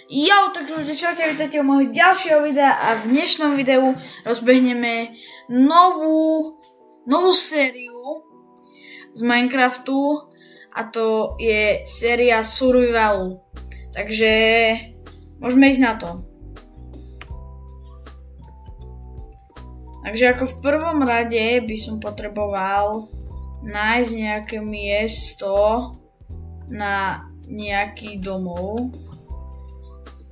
Jo, takže ľudia, čaute, vítajte u môjho ďalšieho videa a v dnešnom videu rozbehneme novú sériu z Minecraftu a to je séria Survivalu. Takže môžeme ísť na to. Takže ako v prvom rade by som potreboval nájsť nejaké miesto na nejaký domov.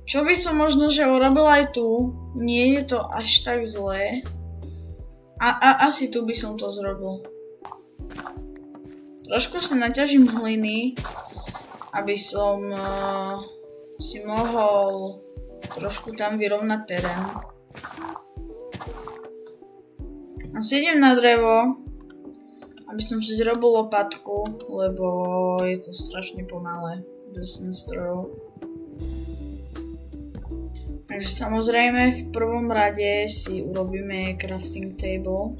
Čo by som možno, že urobil aj tu, nie je to až tak zlé. Asi tu by som to zrobil. Trošku sa naťažím hliny, aby som si mohol trošku tam vyrovnať terén. A si idem na drevo, aby som si zrobil lopatku, lebo je to strašne pomalé bez nástrojov. Takže samozrejme v prvom rade si urobíme crafting table.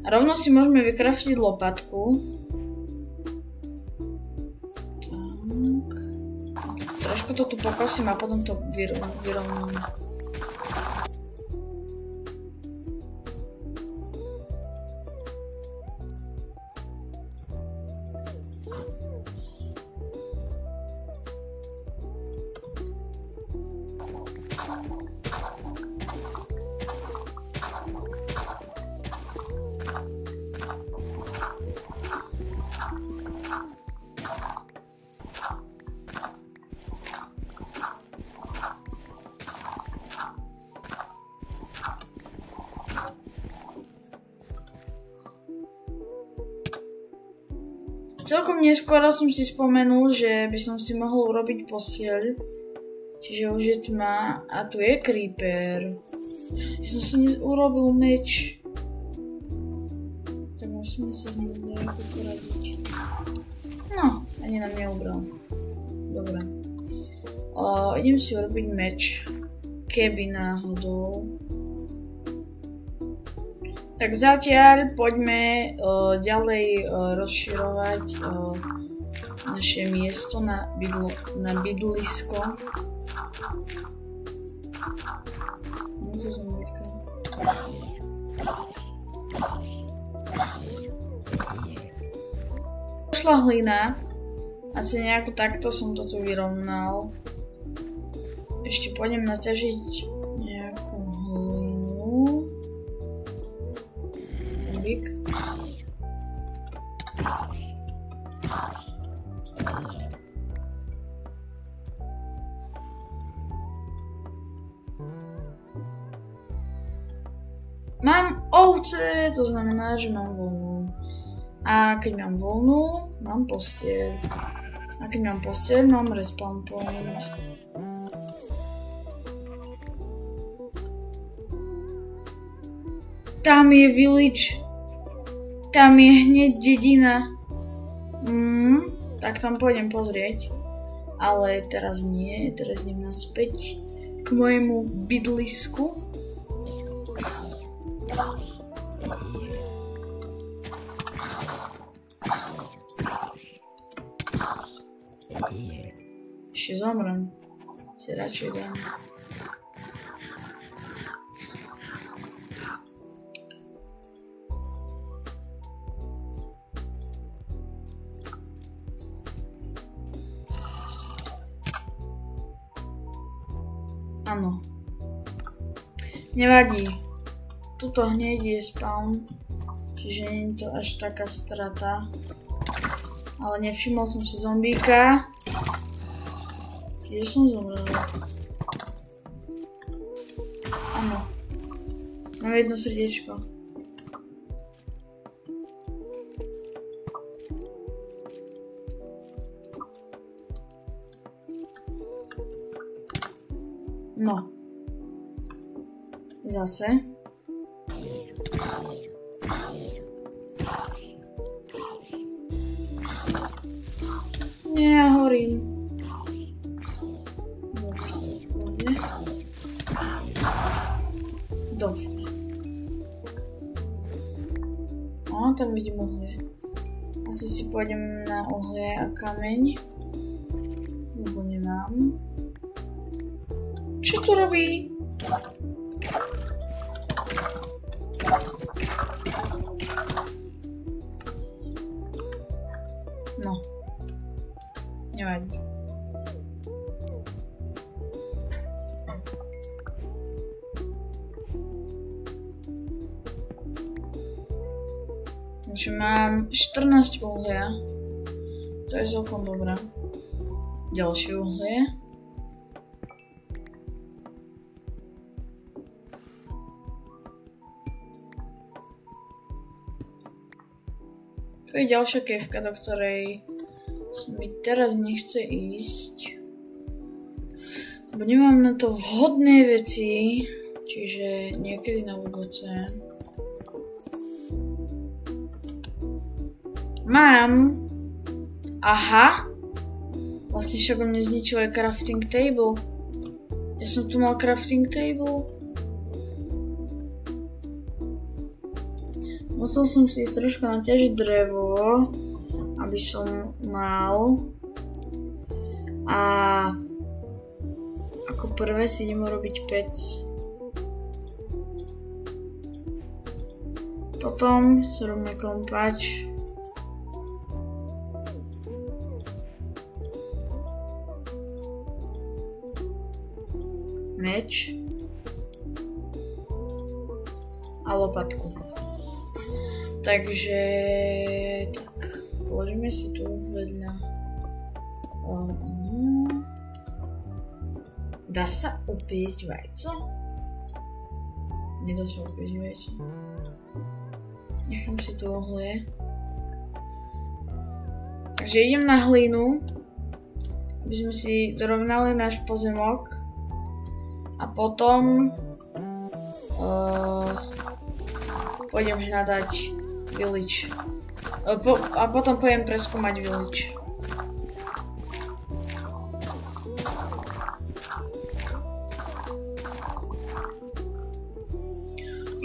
A rovno si môžeme vykraftiť lopatku. Tak. Trošku to tu pokosím a potom to vyrovnám. Celkom neskoro som si spomenul, že by som si mohol urobiť postieľ. Čiže už je tma a tu je creeper. Ja som si urobil meč. Tak musíme sa s ním nejako poradiť. No, ani na mňa ubral. Dobre. Idem si urobiť meč. Keby náhodou. Tak zatiaľ poďme ďalej rozširovať naše miesto na bydlisko. Co som vytkal? Pošla hlina. Asi nejako takto som to tu vyrovnal. Ešte pôjdem naťažiť nejakú hlinu. Mám ovce, to znamená, že mám voľnú. A keď mám voľnú, mám postieľ. A keď mám postieľ, mám respawn point. Tam je village. Tam je hneď dedina. Tak tam pôjdem pozrieť. Ale teraz nie, teraz idem naspäť k mojemu bydlisku. Ešte zomrem. Si radšej dám. Áno. Nevadí. Tuto hneď je spawn, čiže nie je to až taká strata. Ale nevšimol som si zombíka. Kde som zomrel? Áno. Mám jedno srdiečko. No. Zase. Nie, ja horím. Dobre. No, tam vidím uhlie. Asi si pôjdem na uhlie a kameň. Lebo nemám. Čo tu robí? No. Nevadí. Takže mám 14 uhlia. To je celkom dobré. Ďalšie uhlie. Tu je ďalšia kevka, do ktorej mi teraz nechce ísť. Lebo nemám na to vhodné veci. Čiže niekedy na budúce. Mám. Aha. Vlastne však on nezničil aj crafting table. Ja som tu mal crafting table. Musel som si trošku naťažiť drevo, aby som mal. A ako prvé si idem robiť pec. Potom si robíme krompač. Meč a lopatku. Takže tak, položíme si tu vedľa. Dá sa upiecť vajco? Nedá sa upiecť vajco. Nechám si tu uhlie. Takže idem na hlinu, aby sme si dorovnali náš pozemok. A potom pôjdem hľadať village. A potom pôjdem preskúmať village.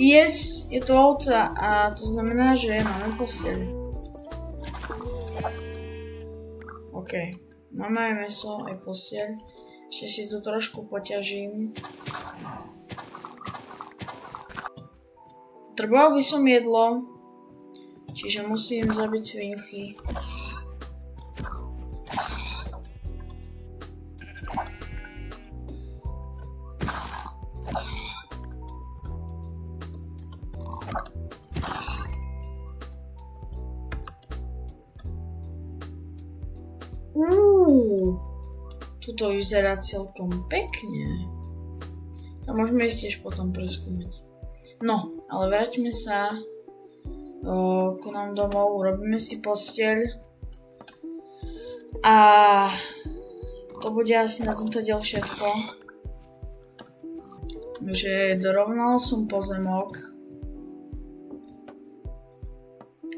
Yes, je tu ovca a to znamená, že máme posteľ. OK, máme aj mäso, aj posteľ. Ešte si tu trošku poťažím. Treboval by som jedlo, čiže musím zabiť sviňuchy. Tuto vyzerá celkom pekne. To môžeme ísť tiež potom preskúmať. No, ale vráťme sa ku nám domov, urobíme si posteľ. A to bude asi na tomto diel všetko. Takže dorovnal som pozemok.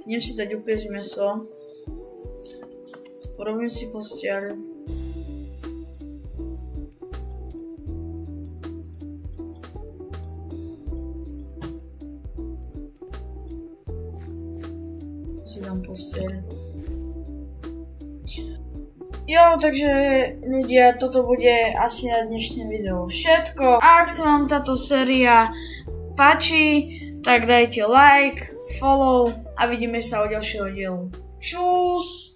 Idem si dať upiecť mäso. Urobím si posteľ. Si dám posteľ. Jo, takže ľudia, toto bude asi na dnešné video všetko. Ak sa vám táto séria páči, tak dajte like, follow a vidíme sa u ďalšieho dielu. Čus!